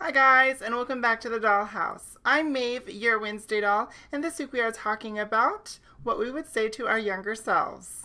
Hi guys, and welcome back to the Dollhouse. I'm Maeve, your Wednesday doll, and this week we are talking about what we would say to our younger selves.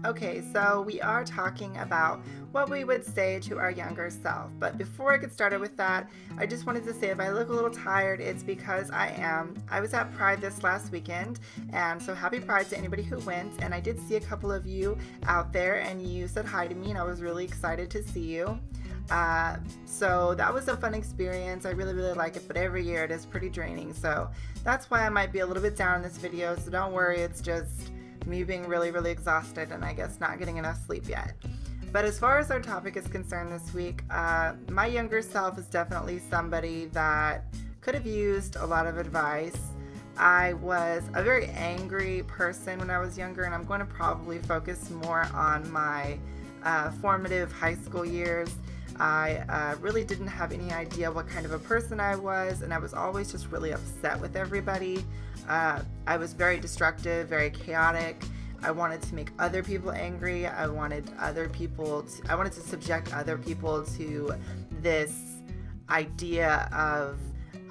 Okay, so we are talking about what we would say to our younger self. But before I get started with that, I just wanted to say if I look a little tired, it's because I am. I was at Pride this last weekend, and so happy Pride to anybody who went. And I did see a couple of you out there, and you said hi to me, and I was really excited to see you. So that was a fun experience. I really like it, but every year it is pretty draining. So that's why I might be a little bit down in this video, so don't worry, it's just me being really exhausted and I guess not getting enough sleep yet. But as far as our topic is concerned this week, my younger self is definitely somebody that could have used a lot of advice. I was a very angry person when I was younger, and I'm going to probably focus more on my formative high school years. I really didn't have any idea what kind of a person I was, and I was always just really upset with everybody. I was very destructive, very chaotic. I wanted to make other people angry. I wanted to subject other people to this idea of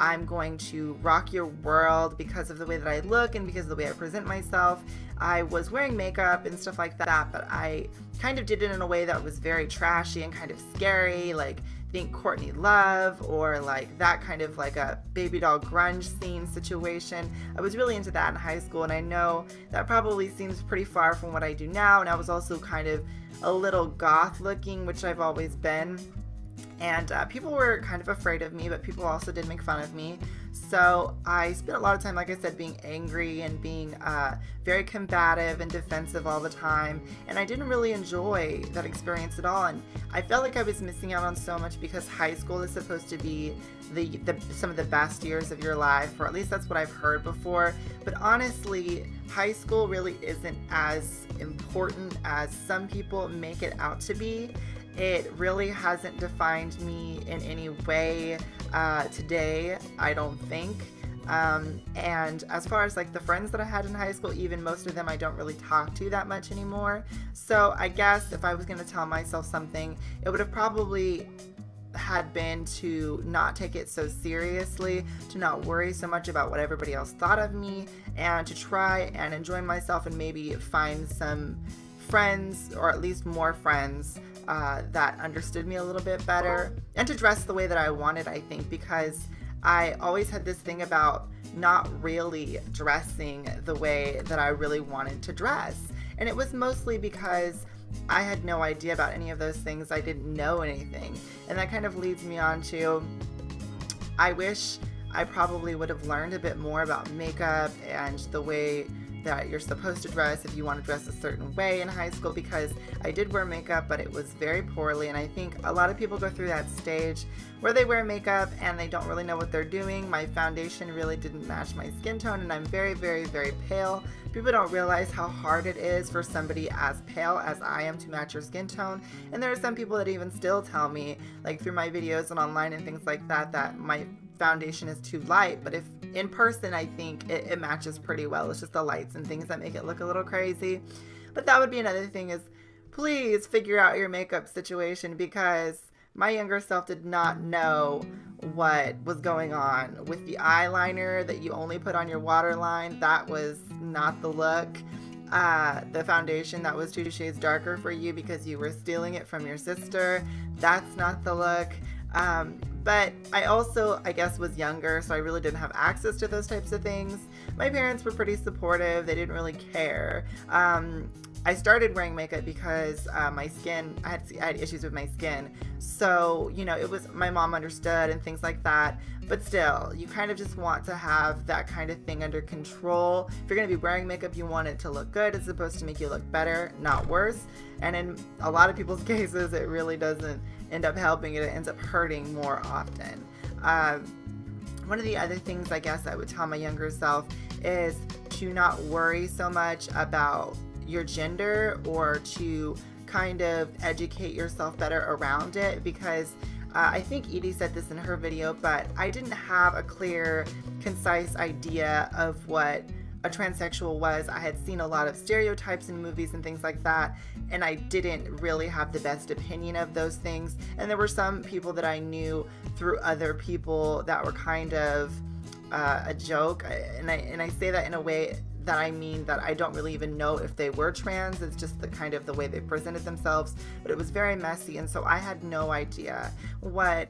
I'm going to rock your world because of the way that I look and because of the way I present myself. I was wearing makeup and stuff like that, but I kind of did it in a way that was very trashy and kind of scary, like think Courtney Love or like that kind of like a baby doll grunge scene situation. I was really into that in high school, and I know that probably seems pretty far from what I do now, and I was also kind of a little goth looking, which I've always been. And people were kind of afraid of me, but people also did make fun of me. So I spent a lot of time, like I said, being angry and being very combative and defensive all the time. And I didn't really enjoy that experience at all. And I felt like I was missing out on so much because high school is supposed to be some of the best years of your life, or at least that's what I've heard before. But honestly, high school really isn't as important as some people make it out to be. It really hasn't defined me in any way today, I don't think. And as far as like the friends that I had in high school, even most of them I don't really talk to that much anymore. So I guess if I was going to tell myself something, it would have probably had been to not take it so seriously, to not worry so much about what everybody else thought of me, and to try and enjoy myself and maybe find some friends, or at least more friends, that understood me a little bit better, and to dress the way that I wanted, I think, because I always had this thing about not really dressing the way that I really wanted to dress. And it was mostly because I had no idea about any of those things. I didn't know anything. And that kind of leads me on to, I wish I probably would have learned a bit more about makeup and the way that you're supposed to dress if you want to dress a certain way in high school, because I did wear makeup, but it was very poorly. And I think a lot of people go through that stage where they wear makeup and they don't really know what they're doing. My foundation really didn't match my skin tone, and I'm very pale. People don't realize how hard it is for somebody as pale as I am to match your skin tone. And there are some people that even still tell me, like through my videos and online and things like that, that my foundation is too light. But if in person, I think it matches pretty well. It's just the lights and things that make it look a little crazy. But that would be another thing, is please figure out your makeup situation, because my younger self did not know what was going on with the eyeliner that you only put on your waterline. That was not the look. The foundation that was 2 shades darker for you because you were stealing it from your sister. That's not the look. But I also, I guess, was younger, so I really didn't have access to those types of things. My parents were pretty supportive. They didn't really care. I started wearing makeup because my skin, I had issues with my skin. So, you know, it was, my mom understood and things like that. But still, you kind of just want to have that kind of thing under control. If you're going to be wearing makeup, you want it to look good. It's supposed to make you look better, not worse. And in a lot of people's cases, it really doesn't end up helping. It ends up hurting more often. One of the other things I guess I would tell my younger self is to not worry so much about your gender, or to kind of educate yourself better around it, because I think Edie said this in her video, but I didn't have a clear, concise idea of what a transsexual was. I had seen a lot of stereotypes in movies and things like that, and I didn't really have the best opinion of those things. And there were some people that I knew through other people that were kind of a joke, and I say that in a way that I mean that I don't really even know if they were trans. It's just the kind of the way they presented themselves, but it was very messy, and so I had no idea what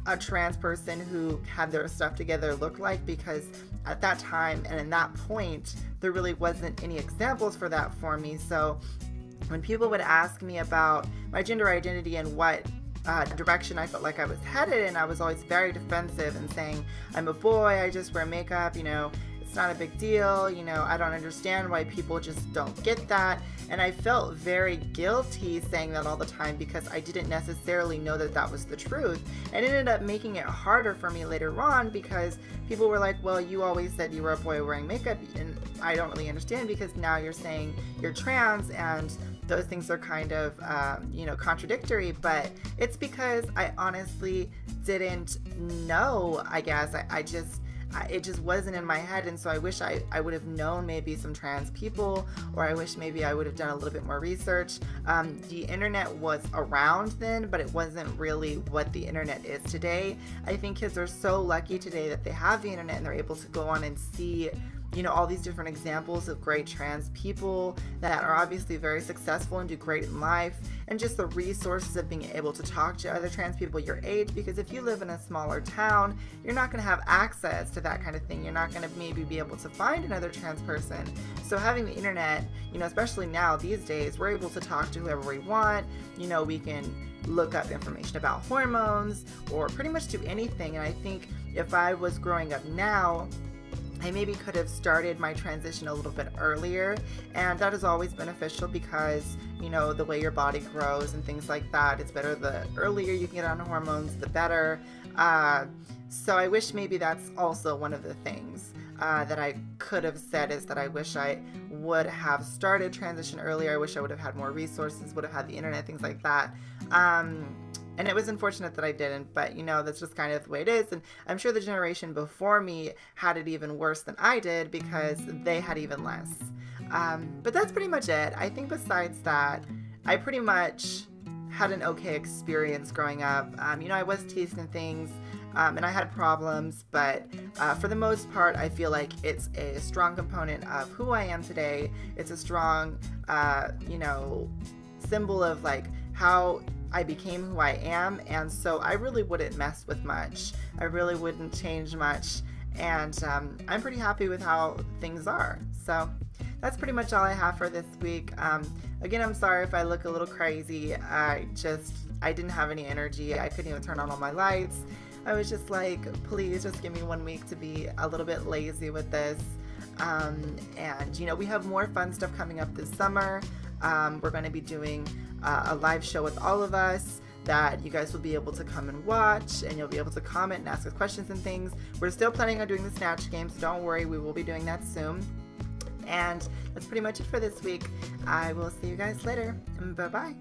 a trans person who had their stuff together looked like, because at that time and in that point there really wasn't any examples for that for me. So when people would ask me about my gender identity and what direction I felt like I was headed in, I was always very defensive and saying, I'm a boy, I just wear makeup, you know, it's not a big deal, you know, I don't understand why people just don't get that. And I felt very guilty saying that all the time because I didn't necessarily know that that was the truth. And it ended up making it harder for me later on because people were like, well, you always said you were a boy wearing makeup, and I don't really understand because now you're saying you're trans, and those things are kind of, you know, contradictory. But it's because I honestly didn't know, I guess. It just wasn't in my head, and so I wish I would have known maybe some trans people, or I wish maybe I would have done a little bit more research. The internet was around then, but it wasn't really what the internet is today. I think kids are so lucky today that they have the internet and they're able to go on and see, you know, all these different examples of great trans people that are obviously very successful and do great in life, and just the resources of being able to talk to other trans people your age, because if you live in a smaller town, you're not going to have access to that kind of thing. You're not going to maybe be able to find another trans person. So having the internet, you know, especially now these days, we're able to talk to whoever we want. You know, we can look up information about hormones or pretty much do anything. And I think if I was growing up now, I maybe could have started my transition a little bit earlier, and that is always beneficial because, you know, the way your body grows and things like that, it's better the earlier you can get on hormones, the better. So I wish maybe that's also one of the things that I could have said, is that I wish I would have started transition earlier. I wish I would have had more resources, would have had the internet, things like that. And it was unfortunate that I didn't, but you know, that's just kind of the way it is. And I'm sure the generation before me had it even worse than I did because they had even less. But that's pretty much it. I think besides that, I pretty much had an okay experience growing up. You know, I was teased and things, and I had problems, but for the most part, I feel like it's a strong component of who I am today. It's a strong, you know, symbol of like how I became who I am, and so I really wouldn't mess with much. I really wouldn't change much, and I'm pretty happy with how things are. So that's pretty much all I have for this week. Again, I'm sorry if I look a little crazy. I didn't have any energy. I couldn't even turn on all my lights. I was just like, please just give me 1 week to be a little bit lazy with this. And you know, we have more fun stuff coming up this summer. We're going to be doing a live show with all of us that you guys will be able to come and watch, and you'll be able to comment and ask us questions and things. We're still planning on doing the Snatch game, so don't worry, we will be doing that soon. And that's pretty much it for this week. I will see you guys later. Bye-bye.